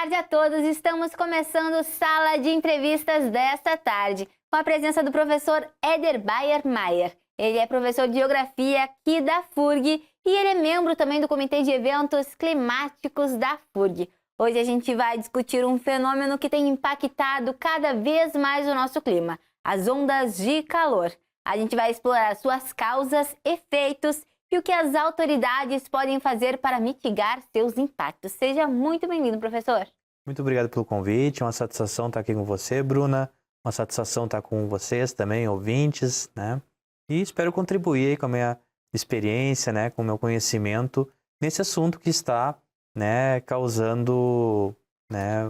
tarde a todos. Estamos começando Sala de Entrevistas desta tarde, com a presença do professor Éder Bayer-Mayer. Ele é professor de Geografia aqui da FURG e ele é membro também do Comitê de Eventos Climáticos da FURG. Hoje a gente vai discutir um fenômeno que tem impactado cada vez mais o nosso clima, as ondas de calor. A gente vai explorar suas causas, efeitos e o que as autoridades podem fazer para mitigar seus impactos. Seja muito bem-vindo, professor. Muito obrigado pelo convite, é uma satisfação estar aqui com você, Bruna, uma satisfação estar com vocês também, ouvintes, né? E espero contribuir aí com a minha experiência, né, com o meu conhecimento nesse assunto que está, né, causando, né,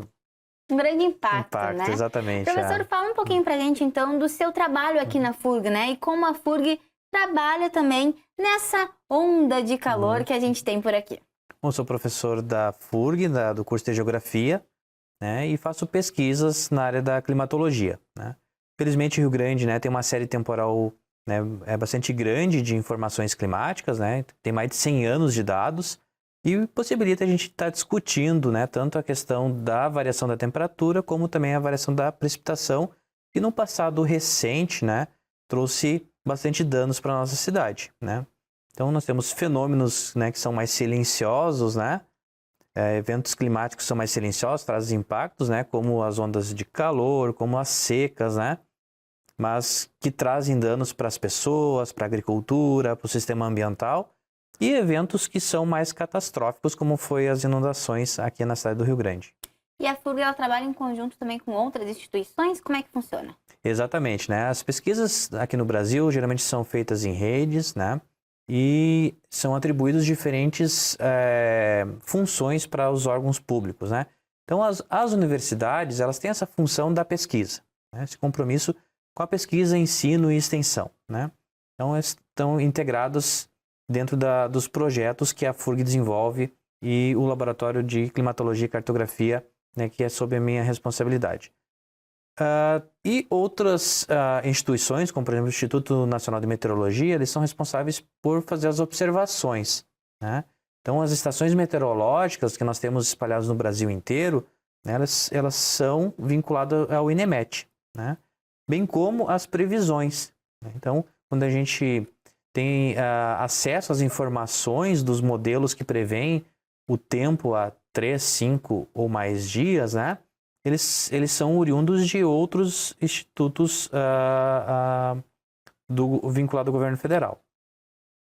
um grande impacto, né? Exatamente. Professor, fala um pouquinho pra gente, então, do seu trabalho aqui na FURG, né? E como a FURG trabalha também nessa onda de calor que a gente tem por aqui. Eu sou professor da FURG, do curso de Geografia, né? E faço pesquisas na área da climatologia, né? Felizmente, Rio Grande, né, tem uma série temporal, né, bastante grande de informações climáticas, né? Tem mais de 100 anos de dados. E possibilita a gente estar discutindo, né, tanto a questão da variação da temperatura, como também a variação da precipitação, que no passado recente, né, trouxe bastante danos para a nossa cidade, né? Então nós temos fenômenos, né, que são mais silenciosos, né? Eventos climáticos são mais silenciosos, trazem impactos, né, como as ondas de calor, como as secas, né? Mas que trazem danos para as pessoas, para a agricultura, para o sistema ambiental. E eventos que são mais catastróficos, como foi as inundações aqui na cidade do Rio Grande. E a FURG, ela trabalha em conjunto também com outras instituições? Como é que funciona? Exatamente, né? As pesquisas aqui no Brasil geralmente são feitas em redes, né? E são atribuídos diferentes funções para os órgãos públicos, né? Então, as universidades, elas têm essa função da pesquisa, né? Esse compromisso com a pesquisa, ensino e extensão, né? Então, estão integrados dentro dos projetos que a FURG desenvolve e o Laboratório de Climatologia e Cartografia, né, que é sob a minha responsabilidade. E outras instituições, como por exemplo o Instituto Nacional de Meteorologia, eles são responsáveis por fazer as observações, né? Então as estações meteorológicas que nós temos espalhadas no Brasil inteiro, né, elas são vinculadas ao INEMET, né? Bem como as previsões, né? Então, quando a gente tem acesso às informações dos modelos que prevêem o tempo a 3, 5 ou mais dias, né? Eles são oriundos de outros institutos vinculados ao governo federal.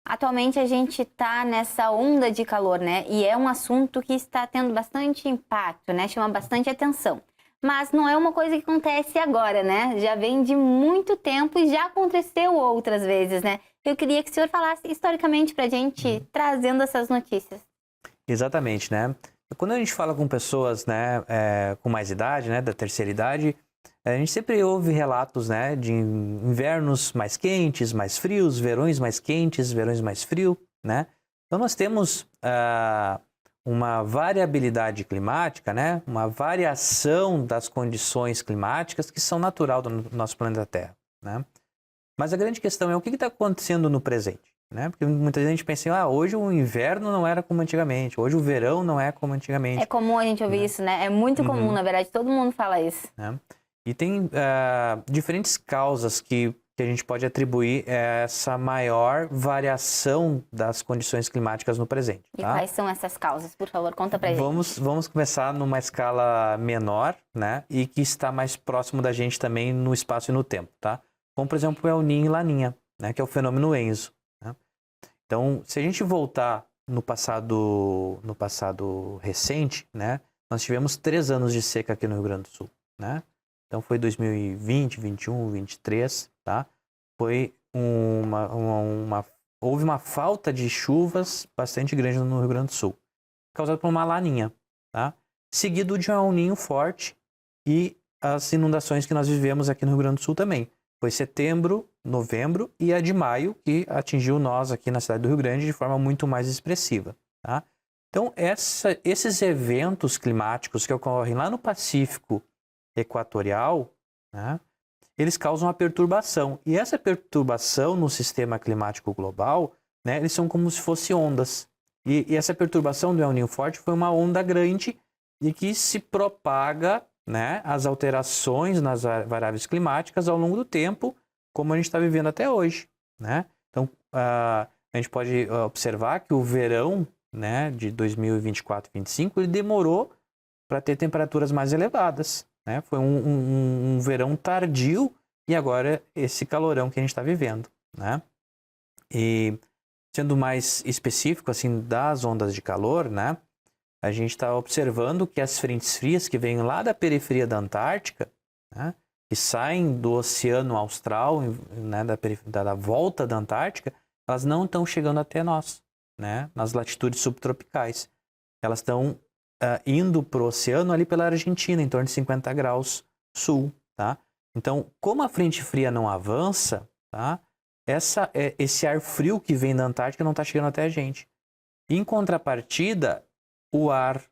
Atualmente a gente está nessa onda de calor, né? E é um assunto que está tendo bastante impacto, né? Chama bastante atenção. Mas não é uma coisa que acontece agora, né? Já vem de muito tempo e já aconteceu outras vezes, né? Eu queria que o senhor falasse historicamente para a gente, trazendo essas notícias. Exatamente, né? Quando a gente fala com pessoas, né, com mais idade, né, da terceira idade, a gente sempre ouve relatos, né, de invernos mais quentes, mais frios, verões mais quentes, verões mais frios, né? Então nós temos uma variabilidade climática, né, uma variação das condições climáticas que são natural do nosso planeta Terra, né? Mas a grande questão é o que está acontecendo no presente, né? Porque muita gente pensa assim, hoje o inverno não era como antigamente, hoje o verão não é como antigamente. É comum a gente ouvir isso, né? É muito comum, na verdade, todo mundo fala isso. E tem diferentes causas que a gente pode atribuir essa maior variação das condições climáticas no presente. E quais são essas causas? Por favor, conta pra gente. Vamos começar numa escala menor, né? E que está mais próximo da gente também no espaço e no tempo, tá? Como, por exemplo, o El Niño e Laninha, né? Que é o fenômeno Enzo. Né? Então, se a gente voltar no passado recente, né? Nós tivemos 3 anos de seca aqui no Rio Grande do Sul, né? Então, foi 2020, 21, 23, tá? Foi houve uma falta de chuvas bastante grande no Rio Grande do Sul, causada por uma laninha, tá? Seguido de um El Niño forte e as inundações que nós vivemos aqui no Rio Grande do Sul também. Foi setembro, novembro e a de maio que atingiu nós aqui na cidade do Rio Grande de forma muito mais expressiva, tá? Então, esses eventos climáticos que ocorrem lá no Pacífico equatorial, né, eles causam uma perturbação. E essa perturbação no sistema climático global, né, eles são como se fossem ondas. E essa perturbação do El Niño forte foi uma onda grande e que se propaga, né, as alterações nas variáveis climáticas ao longo do tempo, como a gente está vivendo até hoje, né? Então, a gente pode observar que o verão, né, de 2024 e 2025, ele demorou para ter temperaturas mais elevadas, né? Foi um verão tardio e agora esse calorão que a gente está vivendo, né? E sendo mais específico, assim, das ondas de calor, né? A gente está observando que as frentes frias que vêm lá da periferia da Antártica, né, que saem do Oceano Austral, né, da volta da Antártica, elas não estão chegando até nós, né, nas latitudes subtropicais. Elas estão indo para o oceano ali pela Argentina, em torno de 50 graus sul. Tá? Então, como a frente fria não avança, tá, esse ar frio que vem da Antártica não está chegando até a gente. Em contrapartida, o ar,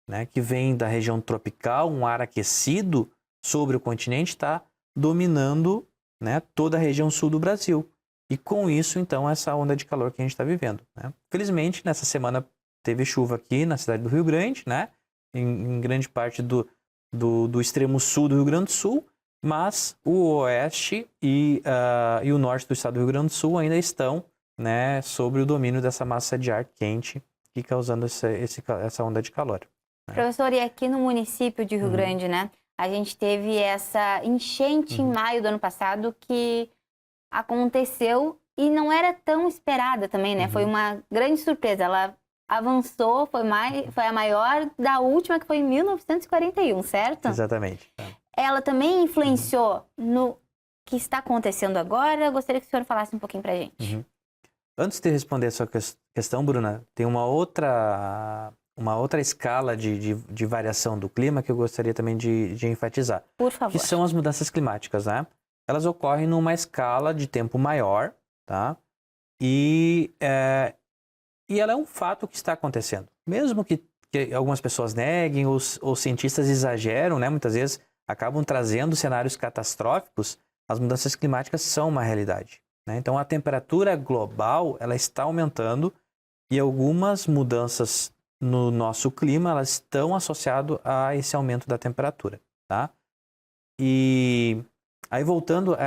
né, que vem da região tropical, um ar aquecido sobre o continente, está dominando, né, toda a região sul do Brasil. E com isso, então, essa onda de calor que a gente está vivendo. Né? Felizmente, nessa semana teve chuva aqui na cidade do Rio Grande, né, em grande parte do extremo sul do Rio Grande do Sul, mas o oeste e o norte do estado do Rio Grande do Sul ainda estão, né, sob o domínio dessa massa de ar quente e causando essa onda de calor. Né? Professor, e aqui no município de Rio Grande, né, a gente teve essa enchente em maio do ano passado que aconteceu e não era tão esperada também, né? Foi uma grande surpresa. Ela avançou, foi a maior da última, que foi em 1941, certo? Exatamente. Ela também influenciou no que está acontecendo agora. Eu gostaria que o senhor falasse um pouquinho pra gente. Antes de responder a sua questão, Bruna, tem uma outra escala de variação do clima que eu gostaria também de enfatizar. Por favor. Que são as mudanças climáticas, né? Elas ocorrem numa escala de tempo maior, tá? E ela é um fato que está acontecendo. Mesmo que algumas pessoas neguem, os cientistas exageram, né? Muitas vezes acabam trazendo cenários catastróficos, as mudanças climáticas são uma realidade. Né? Então, a temperatura global ela está aumentando e algumas mudanças no nosso clima elas estão associadas a esse aumento da temperatura. Tá? E aí, voltando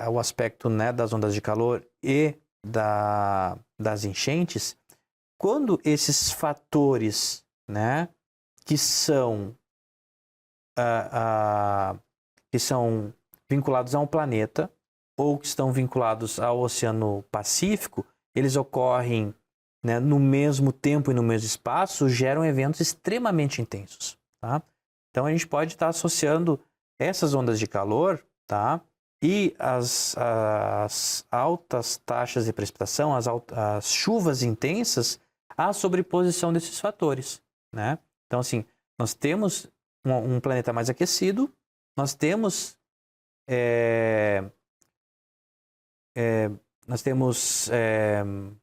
ao aspecto, né, das ondas de calor e das enchentes, quando esses fatores, né, que são vinculados a um planeta ou que estão vinculados ao Oceano Pacífico, eles ocorrem, né, no mesmo tempo e no mesmo espaço, geram eventos extremamente intensos. Tá? Então a gente pode estar associando essas ondas de calor, tá, e as altas taxas de precipitação, as chuvas intensas, à sobreposição desses fatores. Né? Então, assim, nós temos um planeta mais aquecido, nós temos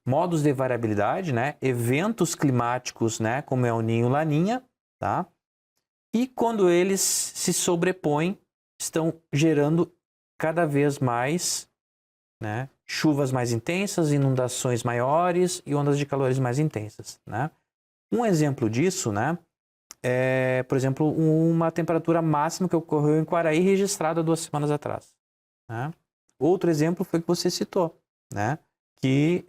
modos de variabilidade, né? Eventos climáticos, né? Como é o Ninho e Laninha, tá? E quando eles se sobrepõem, estão gerando cada vez mais, né, chuvas mais intensas, inundações maiores e ondas de calores mais intensas. Né? Um exemplo disso, né, é, por exemplo, uma temperatura máxima que ocorreu em Quaraí registrada 2 semanas atrás. Né? Outro exemplo foi que você citou, né, que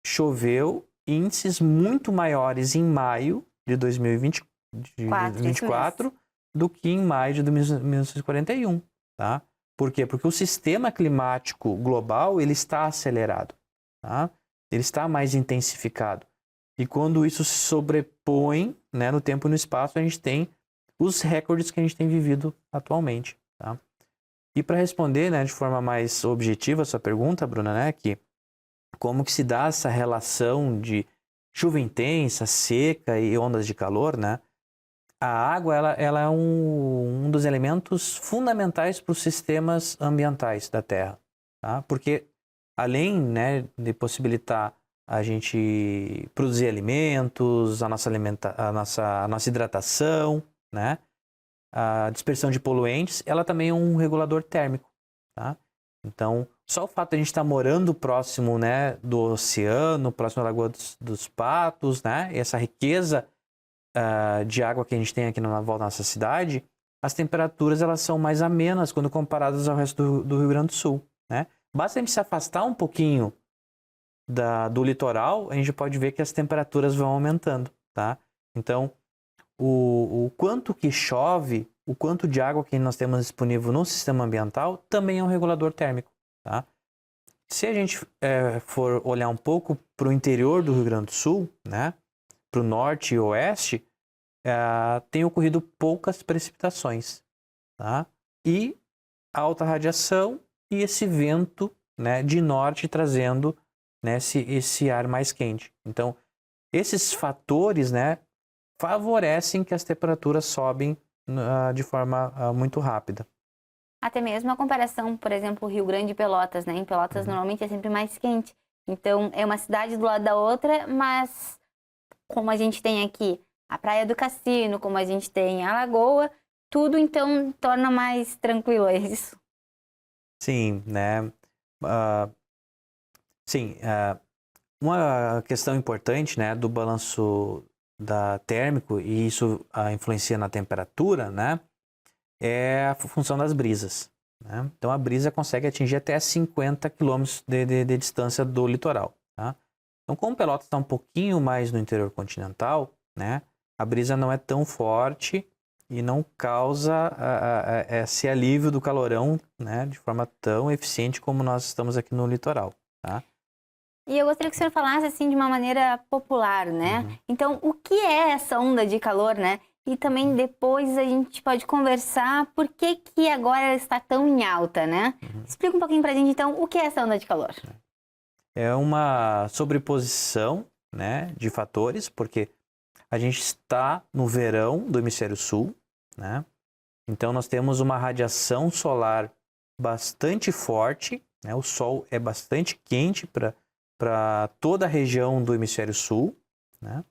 choveu índices muito maiores em maio de 2024 do que em maio de 1941. Tá? Por quê? Porque o sistema climático global ele está acelerado. Tá? Ele está mais intensificado. E quando isso se sobrepõe, né, no tempo e no espaço, a gente tem os recordes que a gente tem vivido atualmente. Tá? E para responder, né, de forma mais objetiva a sua pergunta, Bruna, né, que como que se dá essa relação de chuva intensa, seca e ondas de calor, né? A água ela é um dos elementos fundamentais para os sistemas ambientais da Terra. Tá? Porque além, né, de possibilitar a gente produzir alimentos, a nossa hidratação, né, a dispersão de poluentes, ela também é um regulador térmico. Tá? Então, só o fato de a gente estar morando próximo, né, do oceano, próximo da Lagoa dos Patos, né, e essa riqueza de água que a gente tem aqui na volta da nossa cidade, as temperaturas elas são mais amenas quando comparadas ao resto do Rio Grande do Sul, né? Basta a gente se afastar um pouquinho do litoral, a gente pode ver que as temperaturas vão aumentando, tá? Então, o quanto que chove, o quanto de água que nós temos disponível no sistema ambiental também é um regulador térmico, tá? Se a gente for olhar um pouco para o interior do Rio Grande do Sul, né, para o norte e oeste, tem ocorrido poucas precipitações, tá? E alta radiação e esse vento, né, de norte trazendo, né, esse ar mais quente. Então, esses fatores, né, favorecem que as temperaturas sobem de forma muito rápida. Até mesmo a comparação, por exemplo, Rio Grande e Pelotas, né? Em Pelotas normalmente é sempre mais quente. Então, é uma cidade do lado da outra, mas como a gente tem aqui a Praia do Cassino, como a gente tem a Lagoa, tudo então torna mais tranquilo, é isso? Sim, né? Sim, uma questão importante, né, do balanço térmico, e isso influencia na temperatura, né, é a função das brisas, né? Então, a brisa consegue atingir até 50 km de distância do litoral, tá? Então, como Pelotas está um pouquinho mais no interior continental, né, a brisa não é tão forte e não causa esse alívio do calorão, né, de forma tão eficiente como nós estamos aqui no litoral, tá? E eu gostaria que o senhor falasse assim de uma maneira popular, né? Então, o que é essa onda de calor, né? E também depois a gente pode conversar por que agora ela está tão em alta, né? Explica um pouquinho pra gente então o que é essa onda de calor. É uma sobreposição, né, de fatores, porque a gente está no verão do hemisfério sul, né? Então nós temos uma radiação solar bastante forte, né? O sol é bastante quente para toda a região do hemisfério sul, né?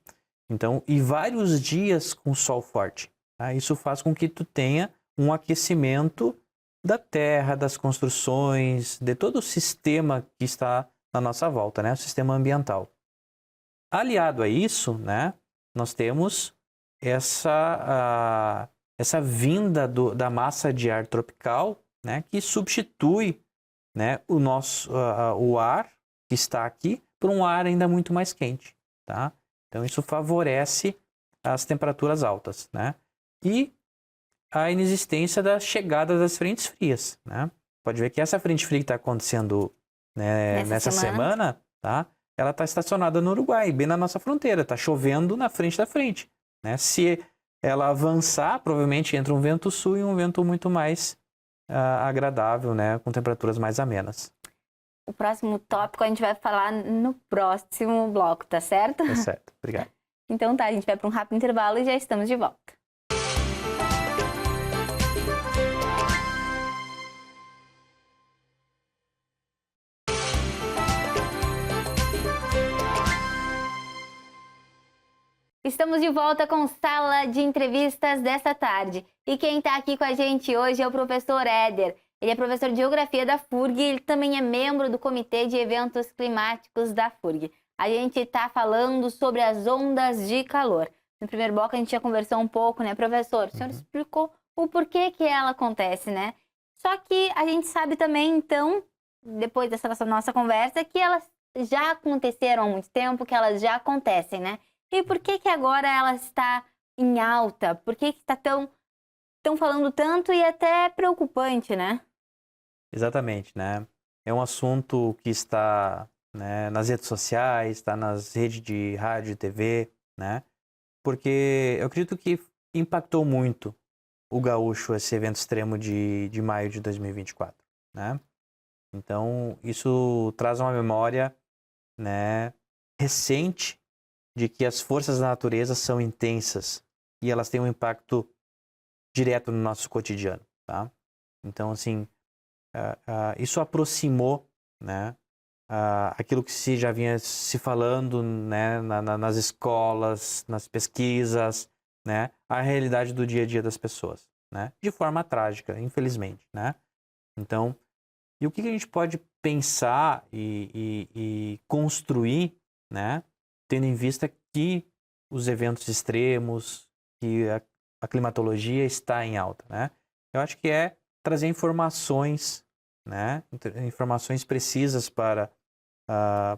Então, e vários dias com sol forte, tá? Isso faz com que tu tenha um aquecimento da terra, das construções, de todo o sistema que está na nossa volta, né? O sistema ambiental. Aliado a isso, né, nós temos essa vinda da massa de ar tropical, né, que substitui, né, o ar que está aqui por um ar ainda muito mais quente, tá? Então isso favorece as temperaturas altas, né? E a inexistência da chegada das frentes frias, né? Pode ver que essa frente fria que está acontecendo, né, nessa semana, tá? Ela está estacionada no Uruguai, bem na nossa fronteira, está chovendo na frente da frente, né? Se ela avançar, provavelmente entra um vento sul e um vento muito mais agradável, né? Com temperaturas mais amenas. O próximo tópico a gente vai falar no próximo bloco, tá certo? Tá certo, obrigado. Então tá, a gente vai para um rápido intervalo e já estamos de volta. Estamos de volta com Sala de Entrevistas dessa tarde. E quem está aqui com a gente hoje é o professor Éder. Ele é professor de Geografia da FURG e ele também é membro do Comitê de Eventos Climáticos da FURG. A gente está falando sobre as ondas de calor. No primeiro bloco a gente já conversou um pouco, né, professor? O senhor explicou o porquê que ela acontece, né? Só que a gente sabe também, então, depois dessa nossa conversa, que elas já aconteceram há muito tempo, que elas já acontecem, né? E por que agora ela está em alta? Por que está tão falando tanto e até preocupante, né? Exatamente, né? É um assunto que está, né, nas redes sociais, está nas redes de rádio e TV, né? Porque eu acredito que impactou muito o gaúcho esse evento extremo de maio de 2024, né? Então, isso traz uma memória, né, recente de que as forças da natureza são intensas e elas têm um impacto direto no nosso cotidiano, tá? Então, assim, isso aproximou, né, aquilo que se já vinha se falando, né, nas escolas, nas pesquisas, né, a realidade do dia a dia das pessoas, né, de forma trágica, infelizmente, né? Então, e o que a gente pode pensar e construir, né, tendo em vista que os eventos extremos, que a climatologia está em alta, né? Eu acho que é trazer informações, né? Informações precisas para a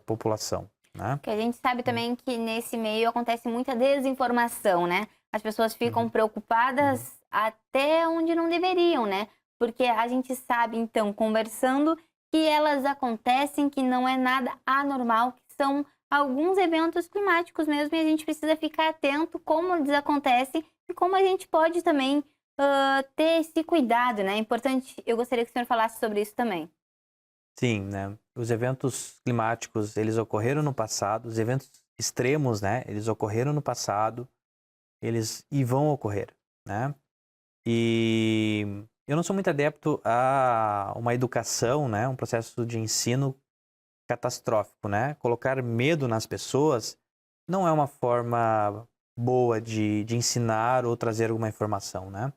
população, né? Que a gente sabe também que nesse meio acontece muita desinformação, né? As pessoas ficam Uhum. preocupadas até onde não deveriam, né? Porque a gente sabe, então, conversando, que elas acontecem, que não é nada anormal, que são alguns eventos climáticos mesmo, e a gente precisa ficar atento como eles acontecem e como a gente pode também ter esse cuidado, né? É importante, eu gostaria que o senhor falasse sobre isso também. Sim, né? Os eventos climáticos, eles ocorreram no passado, os eventos extremos, né? Eles ocorreram no passado, eles e vão ocorrer, né? E eu não sou muito adepto a uma educação, né? Um processo de ensino catastrófico, né? Colocar medo nas pessoas não é uma forma boa de ensinar ou trazer alguma informação, né?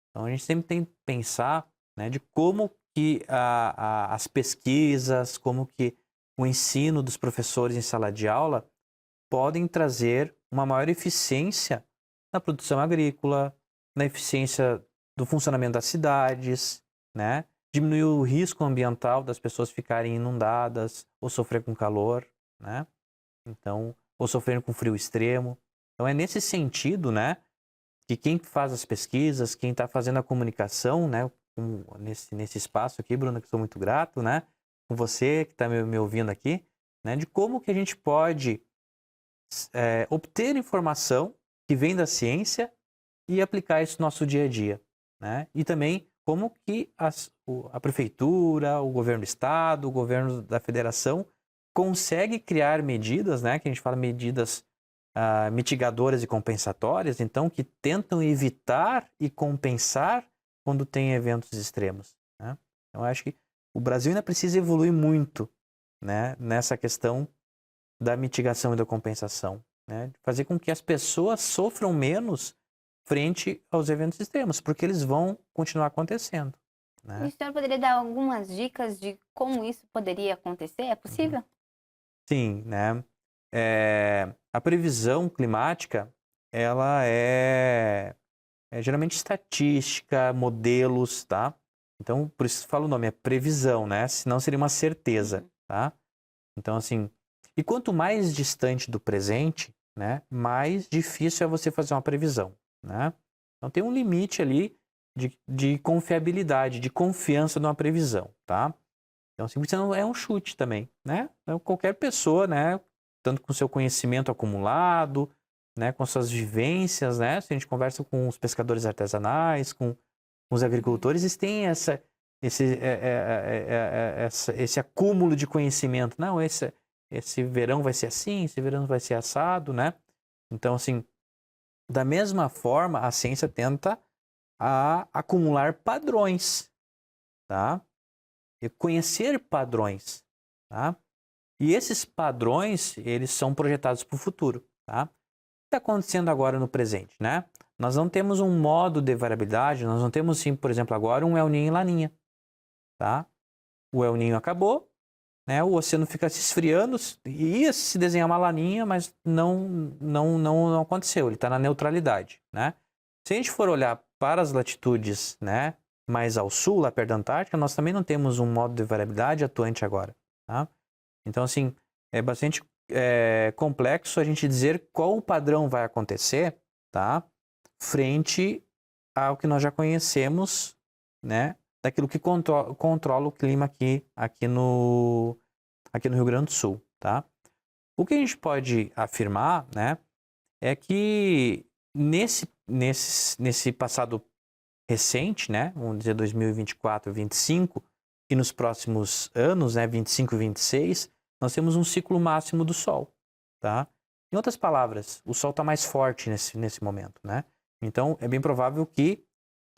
Então a gente sempre tem que pensar, né, de como que as pesquisas, como que o ensino dos professores em sala de aula podem trazer uma maior eficiência na produção agrícola, na eficiência do funcionamento das cidades, né? Diminuir o risco ambiental das pessoas ficarem inundadas ou sofrer com calor, né? Então, ou sofrer com frio extremo. Então é nesse sentido, né, que quem faz as pesquisas, quem está fazendo a comunicação, né, nesse espaço aqui, Bruna, que sou muito grato, né, com você que está me ouvindo aqui, né, de como que a gente pode obter informação que vem da ciência e aplicar isso no nosso dia a dia, né? E também como que a prefeitura, o governo do estado, o governo da federação consegue criar medidas, né? Que a gente fala medidas mitigadoras e compensatórias, então que tentam evitar e compensar quando tem eventos extremos, né? Então, eu acho que o Brasil ainda precisa evoluir muito, né? Nessa questão da mitigação e da compensação, né? Fazer com que as pessoas sofram menos frente aos eventos extremos, porque eles vão continuar acontecendo, E né? o senhor poderia dar algumas dicas de como isso poderia acontecer? É possível? Sim, né? A previsão climática, ela é geralmente estatística, modelos, tá? Então, por isso fala o nome, é previsão, né? Senão seria uma certeza, Uhum. tá? Então, assim, e quanto mais distante do presente, né, mais difícil é você fazer uma previsão, né? Então, tem um limite ali de confiabilidade, de confiança numa previsão, tá? Então, assim, você não é um chute também, né? Então, qualquer pessoa, né, tanto com seu conhecimento acumulado, né, com suas vivências, né? Se a gente conversa com os pescadores artesanais, com os agricultores, eles têm esse acúmulo de conhecimento. Não, esse verão vai ser assim, esse verão vai ser assado, né? Então, assim, da mesma forma, a ciência tenta acumular padrões, tá? E conhecer padrões, tá? E esses padrões, eles são projetados para o futuro, tá? O que está acontecendo agora no presente, né? Nós não temos um modo de variabilidade, nós não temos, sim, por exemplo, agora um El Niño e Laninha, tá? O El Niño acabou, né? O oceano fica se esfriando, ia se desenhar uma laninha, mas não aconteceu, ele está na neutralidade, né? Se a gente for olhar para as latitudes, né, mais ao sul, lá perto da Antártica, nós também não temos um modo de variabilidade atuante agora, tá? Então, assim, é bastante complexo a gente dizer qual o padrão vai acontecer, tá? Frente ao que nós já conhecemos, né? Daquilo que controla o clima aqui no Rio Grande do Sul, tá? O que a gente pode afirmar, né, é que nesse passado recente, né, vamos dizer 2024, 2025, e nos próximos anos, né, 25 e 26, nós temos um ciclo máximo do Sol, tá? Em outras palavras, o Sol está mais forte nesse momento, né? Então, é bem provável que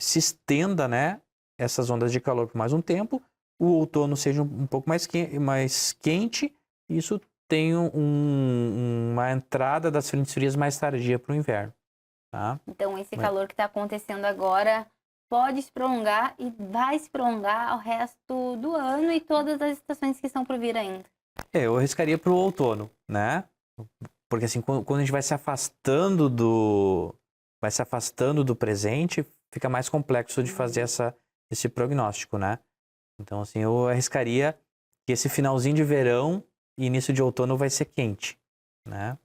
se estenda, né, essas ondas de calor por mais um tempo, o outono seja um pouco mais quente, e isso tem uma entrada das frentes frias mais tardia para o inverno, tá? Então, esse calor que está acontecendo agora pode se prolongar e vai se prolongar ao resto do ano e todas as estações que estão por vir ainda. Eu arriscaria para o outono, né? Porque assim, quando a gente vai se afastando do presente, fica mais complexo de fazer esse prognóstico, né? Então, assim, eu arriscaria que esse finalzinho de verão e início de outono vai ser quente, né?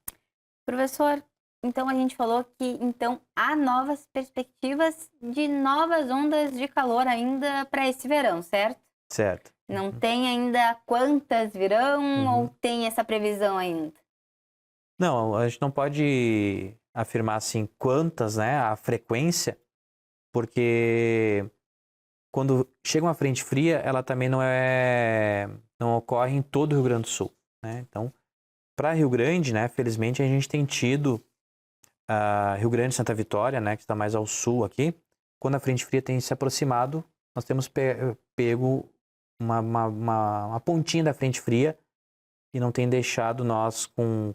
Professor, então a gente falou que então há novas perspectivas de novas ondas de calor ainda para esse verão, certo? Certo. Não tem ainda quantas virão ou tem essa previsão ainda? Não, a gente não pode afirmar assim quantas, né, a frequência, porque quando chega uma frente fria, ela também não ocorre em todo o Rio Grande do Sul, né? Então, para Rio Grande, né, felizmente a gente tem tido Rio Grande e Santa Vitória, né, que está mais ao sul aqui. Quando a frente fria tem se aproximado, nós temos pego uma pontinha da frente fria e não tem deixado nós com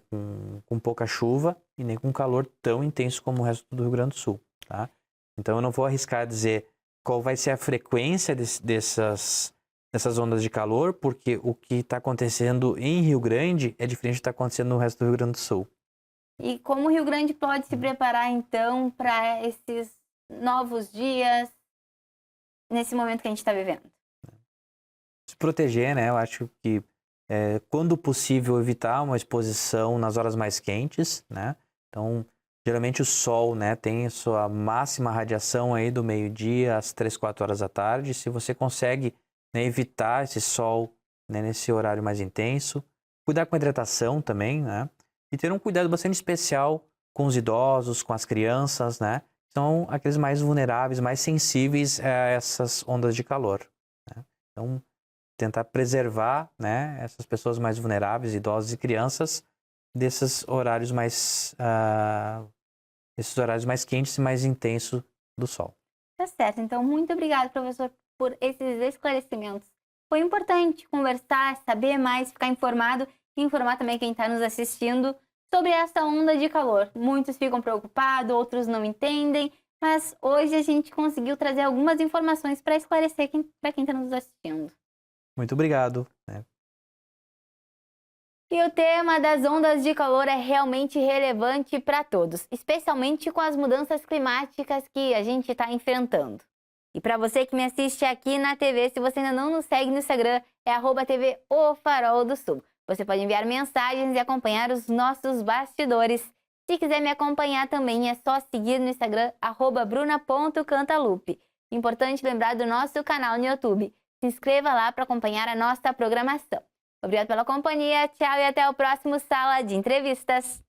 pouca chuva e nem com calor tão intenso como o resto do Rio Grande do Sul, tá? Então eu não vou arriscar dizer qual vai ser a frequência dessas ondas de calor, porque o que está acontecendo em Rio Grande é diferente do que está acontecendo no resto do Rio Grande do Sul. E como o Rio Grande pode se preparar então para esses novos dias, nesse momento que a gente está vivendo? Se proteger, né? Eu acho que quando possível evitar uma exposição nas horas mais quentes, né? Então, geralmente o sol, né, tem a sua máxima radiação aí do meio-dia às 3, 4 horas da tarde. Se você consegue, né, evitar esse sol, né, nesse horário mais intenso, cuidar com a hidratação também, né? E ter um cuidado bastante especial com os idosos, com as crianças, né? São aqueles mais vulneráveis, mais sensíveis a essas ondas de calor, né? Então, tentar preservar, né, essas pessoas mais vulneráveis, idosos e crianças, desses horários mais quentes e mais intensos do sol. Tá certo. Então, muito obrigada, professor, por esses esclarecimentos. Foi importante conversar, saber mais, ficar informado e informar também quem está nos assistindo sobre essa onda de calor. Muitos ficam preocupados, outros não entendem, mas hoje a gente conseguiu trazer algumas informações para esclarecer para quem está nos assistindo. Muito obrigado, né? E o tema das ondas de calor é realmente relevante para todos, especialmente com as mudanças climáticas que a gente está enfrentando. E para você que me assiste aqui na TV, se você ainda não nos segue no Instagram, é @TV O Farol do Sul. Você pode enviar mensagens e acompanhar os nossos bastidores. Se quiser me acompanhar também, é só seguir no Instagram, @bruna.cantalupe. Importante lembrar do nosso canal no YouTube. Se inscreva lá para acompanhar a nossa programação. Obrigada pela companhia, tchau e até o próximo Sala de Entrevistas.